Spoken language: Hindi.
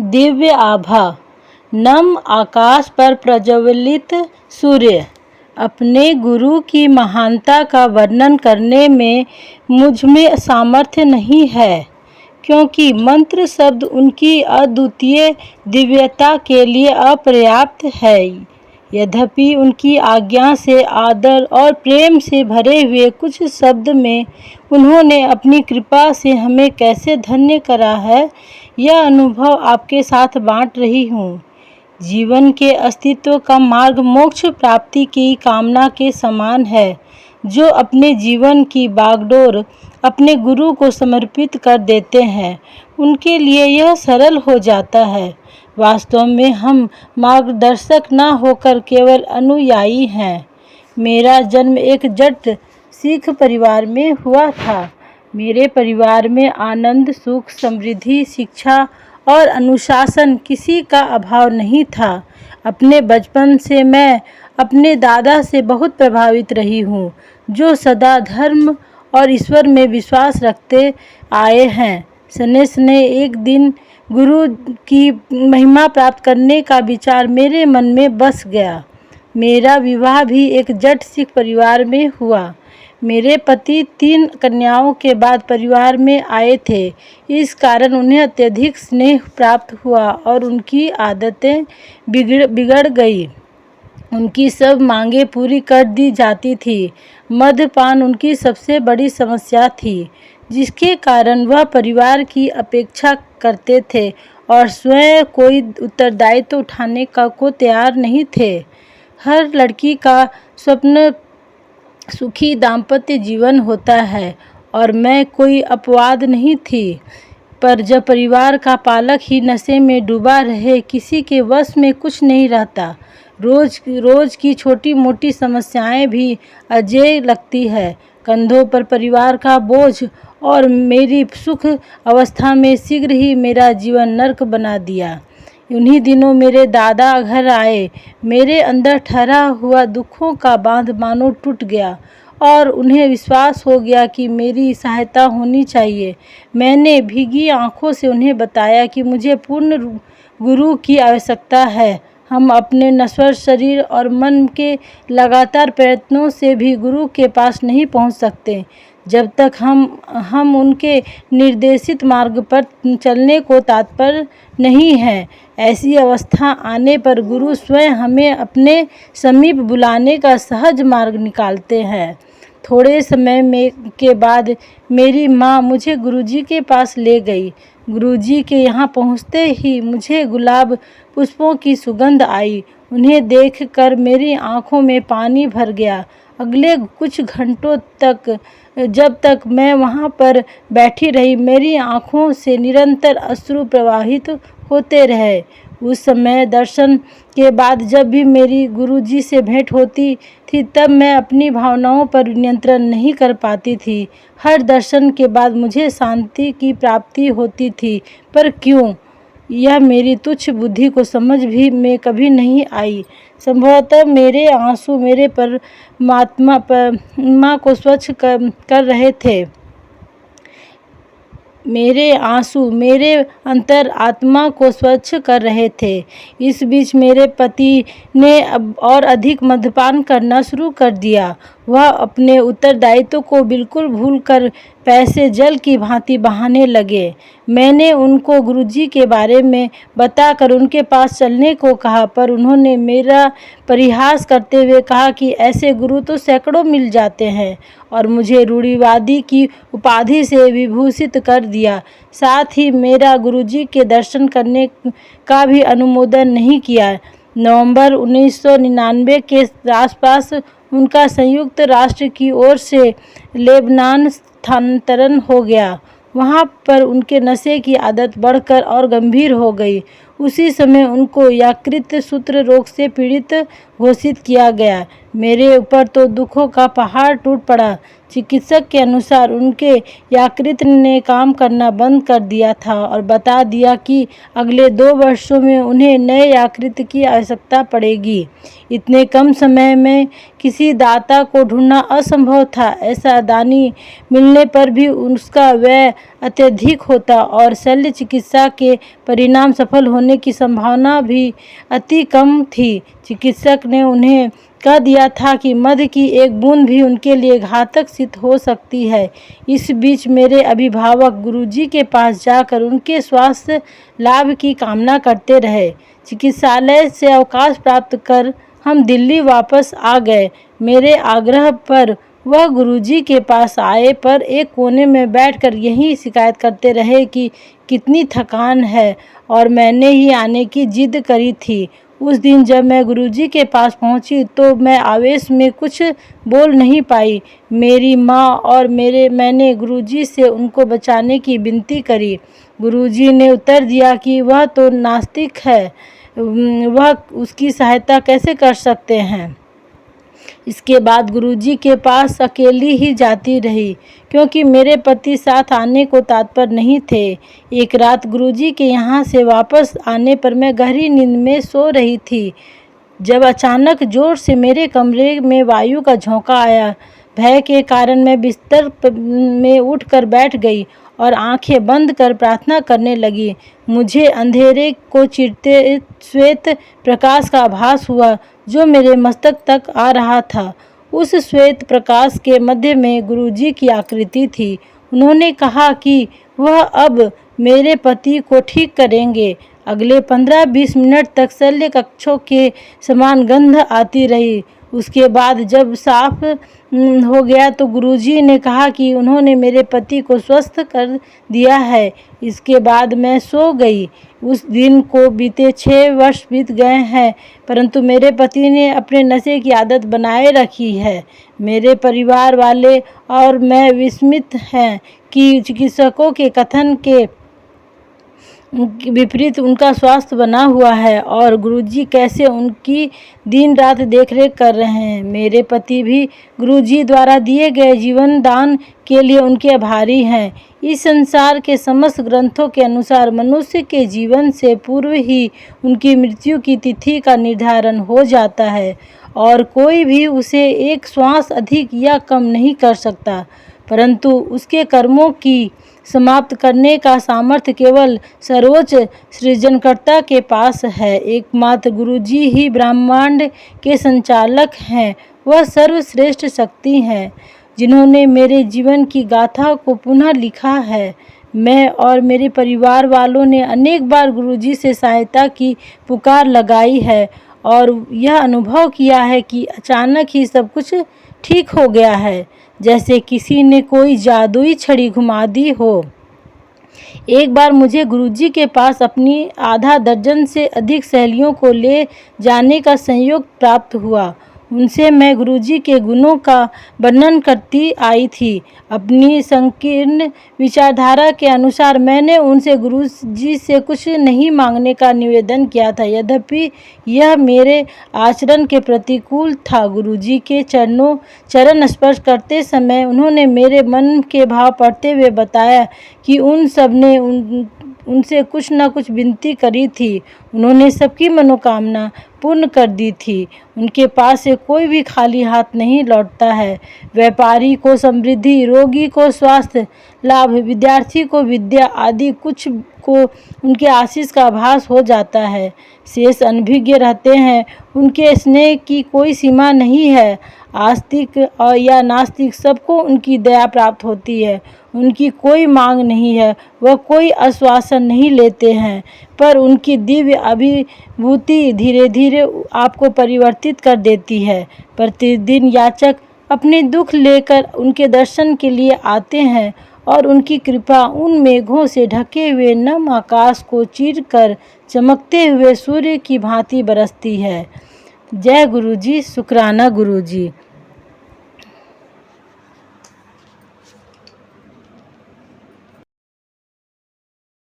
दिव्य आभा, नम आकाश पर प्रज्वलित सूर्य। अपने गुरु की महानता का वर्णन करने में मुझ में सामर्थ्य नहीं है, क्योंकि मंत्र शब्द उनकी अद्वितीय दिव्यता के लिए अपर्याप्त है। यद्यपि उनकी आज्ञा से आदर और प्रेम से भरे हुए कुछ शब्द में उन्होंने अपनी कृपा से हमें कैसे धन्य करा है, यह अनुभव आपके साथ बांट रही हूँ। जीवन के अस्तित्व का मार्ग मोक्ष प्राप्ति की कामना के समान है। जो अपने जीवन की बागडोर अपने गुरु को समर्पित कर देते हैं, उनके लिए यह सरल हो जाता है। वास्तव में हम मार्गदर्शक न होकर केवल अनुयायी हैं। मेरा जन्म एक जट सिख परिवार में हुआ था। मेरे परिवार में आनंद, सुख, समृद्धि, शिक्षा और अनुशासन किसी का अभाव नहीं था। अपने बचपन से मैं अपने दादा से बहुत प्रभावित रही हूँ, जो सदा धर्म और ईश्वर में विश्वास रखते आए हैं। सनेश ने एक दिन गुरु की महिमा प्राप्त करने का विचार मेरे मन में बस गया। मेरा विवाह भी एक जट सिख परिवार में हुआ। मेरे पति 3 कन्याओं के बाद परिवार में आए थे। इस कारण उन्हें अत्यधिक स्नेह प्राप्त हुआ और उनकी आदतें बिगड़ गई। उनकी सब मांगें पूरी कर दी जाती थी। मद्यपान उनकी सबसे बड़ी समस्या थी, जिसके कारण वह परिवार की अपेक्षा करते थे और स्वयं कोई उत्तरदायित्व उठाने को तैयार नहीं थे। हर लड़की का स्वप्न सुखी दाम्पत्य जीवन होता है और मैं कोई अपवाद नहीं थी। पर जब परिवार का पालक ही नशे में डूबा रहे, किसी के वश में कुछ नहीं रहता। रोज की छोटी मोटी समस्याएं भी अजेय लगती है। कंधों पर परिवार का बोझ और मेरी सुख अवस्था में शीघ्र ही मेरा जीवन नर्क बना दिया। उन्हीं दिनों मेरे दादा घर आए। मेरे अंदर ठहरा हुआ दुखों का बांध मानो टूट गया और उन्हें विश्वास हो गया कि मेरी सहायता होनी चाहिए। मैंने भीगी आंखों से उन्हें बताया कि मुझे पूर्ण गुरु की आवश्यकता है। हम अपने नश्वर शरीर और मन के लगातार प्रयत्नों से भी गुरु के पास नहीं पहुंच सकते, जब तक हम उनके निर्देशित मार्ग पर चलने को तत्पर नहीं हैं। ऐसी अवस्था आने पर गुरु स्वयं हमें अपने समीप बुलाने का सहज मार्ग निकालते हैं। थोड़े समय के बाद मेरी माँ मुझे गुरुजी के पास ले गई। गुरुजी के यहाँ पहुँचते ही मुझे गुलाब पुष्पों की सुगंध आई। उन्हें देखकर मेरी आंखों में पानी भर गया। अगले कुछ घंटों तक जब तक मैं वहाँ पर बैठी रही, मेरी आंखों से निरंतर अश्रु प्रवाहित होते रहे। उस समय दर्शन के बाद जब भी मेरी गुरुजी से भेंट होती थी, तब मैं अपनी भावनाओं पर नियंत्रण नहीं कर पाती थी। हर दर्शन के बाद मुझे शांति की प्राप्ति होती थी, पर क्यों, यह मेरी तुच्छ बुद्धि को समझ भी में कभी नहीं आई। संभवतः मेरे आंसू मेरे परमात्मा को स्वच्छ कर रहे थे। मेरे आंसू मेरे अंतर आत्मा को स्वच्छ कर रहे थे। इस बीच मेरे पति ने और अधिक मद्यपान करना शुरू कर दिया। वह अपने उत्तरदायित्व को बिल्कुल भूलकर पैसे जल की भांति बहाने लगे। मैंने उनको गुरुजी के बारे में बताकर उनके पास चलने को कहा, पर उन्होंने मेरा परिहास करते हुए कहा कि ऐसे गुरु तो सैकड़ों मिल जाते हैं, और मुझे रूढ़िवादी की उपाधि से विभूषित कर दिया। साथ ही मेरा गुरुजी के दर्शन करने का भी अनुमोदन नहीं किया। नवंबर 1999 के आसपास उनका संयुक्त राष्ट्र की ओर से लेबनान स्थानांतरण हो गया। वहाँ पर उनके नशे की आदत बढ़कर और गंभीर हो गई। उसी समय उनको यकृत सूत्र रोग से पीड़ित घोषित किया गया। मेरे ऊपर तो दुखों का पहाड़ टूट पड़ा। चिकित्सक के अनुसार उनके यकृत ने काम करना बंद कर दिया था और बता दिया कि अगले 2 वर्षों में उन्हें नए यकृत की आवश्यकता पड़ेगी। इतने कम समय में किसी दाता को ढूंढना असंभव था। ऐसा दानी मिलने पर भी उसका व्यय अत्यधिक होता और शल्य चिकित्सा के परिणाम सफल होने की संभावना भी अति कम थी। चिकित्सक ने उन्हें कह दिया था कि मध की एक बूंद भी उनके लिए घातक सिद्ध हो सकती है। इस बीच मेरे अभिभावक गुरुजी के पास जाकर उनके स्वास्थ्य लाभ की कामना करते रहे। चिकित्सालय से अवकाश प्राप्त कर हम दिल्ली वापस आ गए। मेरे आग्रह पर वह गुरुजी के पास आए, पर एक कोने में बैठकर यही शिकायत करते रहे कि कितनी थकान है, और मैंने ही आने की जिद करी थी। उस दिन जब मैं गुरुजी के पास पहुंची तो मैं आवेश में कुछ बोल नहीं पाई। मेरी माँ और मैंने गुरुजी से उनको बचाने की विनती करी। गुरुजी ने उत्तर दिया कि वह तो नास्तिक है, वह उसकी सहायता कैसे कर सकते हैं। इसके बाद गुरुजी के पास अकेली ही जाती रही, क्योंकि मेरे पति साथ आने को तत्पर नहीं थे। एक रात गुरुजी के यहाँ से वापस आने पर मैं गहरी नींद में सो रही थी, जब अचानक जोर से मेरे कमरे में वायु का झोंका आया। भय के कारण मैं बिस्तर में उठकर बैठ गई और आंखें बंद कर प्रार्थना करने लगी। मुझे अंधेरे को चीरते श्वेत प्रकाश का आभास हुआ, जो मेरे मस्तक तक आ रहा था। उस श्वेत प्रकाश के मध्य में गुरुजी की आकृति थी। उन्होंने कहा कि वह अब मेरे पति को ठीक करेंगे। अगले 15-20 मिनट तक शल्य कक्षों के समान गंध आती रही। उसके बाद जब साफ हो गया तो गुरुजी ने कहा कि उन्होंने मेरे पति को स्वस्थ कर दिया है। इसके बाद मैं सो गई। उस दिन को बीते 6 वर्ष बीत गए हैं, परंतु मेरे पति ने अपने नशे की आदत बनाए रखी है। मेरे परिवार वाले और मैं विस्मित हैं कि चिकित्सकों के कथन के विपरीत उनका स्वास्थ्य बना हुआ है और गुरुजी कैसे उनकी दिन रात देखरेख कर रहे हैं। मेरे पति भी गुरुजी द्वारा दिए गए जीवन दान के लिए उनके आभारी हैं। इस संसार के समस्त ग्रंथों के अनुसार मनुष्य के जीवन से पूर्व ही उनकी मृत्यु की तिथि का निर्धारण हो जाता है और कोई भी उसे एक श्वास अधिक या कम नहीं कर सकता, परंतु उसके कर्मों की समाप्त करने का सामर्थ्य केवल सर्वोच्च सृजनकर्ता के पास है। एकमात्र गुरुजी ही ब्रह्मांड के संचालक हैं। वह सर्वश्रेष्ठ शक्ति हैं, जिन्होंने मेरे जीवन की गाथा को पुनः लिखा है। मैं और मेरे परिवार वालों ने अनेक बार गुरुजी से सहायता की पुकार लगाई है और यह अनुभव किया है कि अचानक ही सब कुछ ठीक हो गया है, जैसे किसी ने कोई जादुई छड़ी घुमा दी हो। एक बार मुझे गुरुजी के पास अपनी आधा दर्जन से अधिक सहेलियों को ले जाने का संयोग प्राप्त हुआ। उनसे मैं गुरुजी के गुणों का वर्णन करती आई थी। अपनी संकीर्ण विचारधारा के अनुसार मैंने उनसे गुरुजी से कुछ नहीं मांगने का निवेदन किया था, यद्यपि यह मेरे आचरण के प्रतिकूल था। गुरुजी के चरण स्पर्श करते समय उन्होंने मेरे मन के भाव पढ़ते हुए बताया कि उन सब ने उनसे कुछ न कुछ विनती करी थी। उन्होंने सबकी मनोकामना पूर्ण कर दी थी। उनके पास से कोई भी खाली हाथ नहीं लौटता है। व्यापारी को समृद्धि, रोगी को स्वास्थ्य लाभ, विद्यार्थी को विद्या आदि कुछ को उनके आशीष का आभास हो जाता है। शेष अनभिज्ञ रहते हैं। उनके स्नेह की कोई सीमा नहीं है। आस्तिक या नास्तिक सबको उनकी दया प्राप्त होती है। उनकी कोई मांग नहीं है, वह कोई आश्वासन नहीं लेते हैं, पर उनकी दिव्य अभिभूति धीरे धीरे आपको परिवर्तित कर देती है। प्रतिदिन याचक अपने दुख लेकर उनके दर्शन के लिए आते हैं और उनकी कृपा उन मेघों से ढके हुए नम आकाश को चीरकर चमकते हुए सूर्य की भांति बरसती है। जय गुरुजी, शुक्राना गुरुजी।